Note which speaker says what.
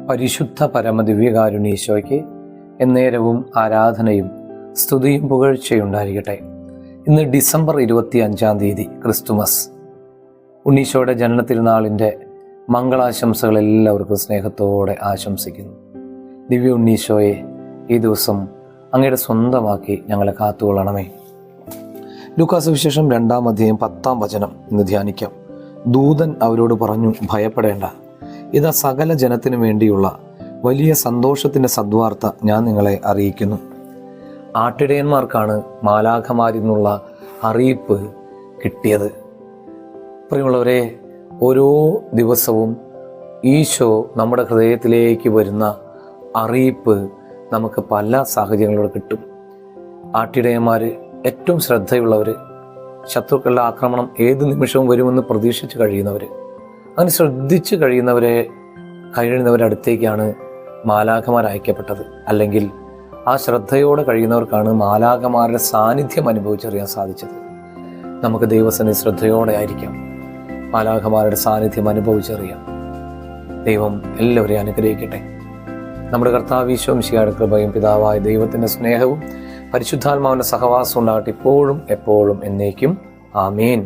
Speaker 1: പരിശുദ്ധ പരമദിവ്യകാരുണ്യീശോയ്ക്ക് എന്നേരവും ആരാധനയും സ്തുതിയും പുകഴ്ചയുണ്ടായിരിക്കട്ടെ. ഇന്ന് ഡിസംബർ 25 ക്രിസ്തുമസ്. ഉണ്ണീശോയുടെ ജനനത്തിരുനാളിൻ്റെ മംഗളാശംസകൾ എല്ലാവർക്കും സ്നേഹത്തോടെ ആശംസിക്കുന്നു. ദിവ്യ ഉണ്ണീശോയെ ഈ ദിവസം അങ്ങയുടെ സ്വന്തമാക്കി ഞങ്ങളെ കാത്തുകൊള്ളണമേ. ലൂക്കാ സുവിശേഷം 2-ാം അധ്യായം 10-ാം വചനം ഇന്ന് ധ്യാനിക്കാം. ദൂതൻ അവരോട് പറഞ്ഞു, ഭയപ്പെടേണ്ട, ഇതാ സകല ജനത്തിനു വേണ്ടിയുള്ള വലിയ സന്തോഷത്തിൻ്റെ സദ്വാർത്ത ഞാൻ നിങ്ങളെ അറിയിക്കുന്നു. ആട്ടിടയന്മാർക്കാണ് മാലാഖമാരിൽ നിന്നുള്ള അറിയിപ്പ് കിട്ടിയത്. പ്രിയമുള്ളവരെ, ഓരോ ദിവസവും ഈശോ നമ്മുടെ ഹൃദയത്തിലേക്ക് വരുന്ന അറിയിപ്പ് നമുക്ക് പല സാഹചര്യങ്ങളിലൂടെ കിട്ടും. ആട്ടിടയന്മാർ ഏറ്റവും ശ്രദ്ധയുള്ളവർ, ശത്രുക്കളുടെ ആക്രമണം ഏത് നിമിഷവും വരുമെന്ന് പ്രതീക്ഷിച്ച് കഴിയുന്നവർ, അങ്ങനെ ശ്രദ്ധിച്ച് കഴിയുന്നവരുടെ അടുത്തേക്കാണ് മാലാഖമാർ അയക്കപ്പെട്ടത്. അല്ലെങ്കിൽ ആ ശ്രദ്ധയോടെ കഴിയുന്നവർക്കാണ് മാലാഖമാരുടെ സാന്നിധ്യം അനുഭവിച്ചറിയാൻ സാധിച്ചത്. നമുക്ക് ദൈവസന്നിധി ശ്രദ്ധയോടെ ആയിരിക്കാം, മാലാഖമാരുടെ സാന്നിധ്യം അനുഭവിച്ചറിയാം. ദൈവം എല്ലാവരെയും അനുഗ്രഹിക്കട്ടെ. നമ്മുടെ കർത്താവ് ഈശോ മിശിഹായുടെ കൃപയും പിതാവായ ദൈവത്തിൻ്റെ സ്നേഹവും പരിശുദ്ധാത്മാവിൻ്റെ സഹവാസം ഉണ്ടാകട്ടെ, ഇപ്പോഴും എപ്പോഴും എന്നേക്കും. ആമേൻ.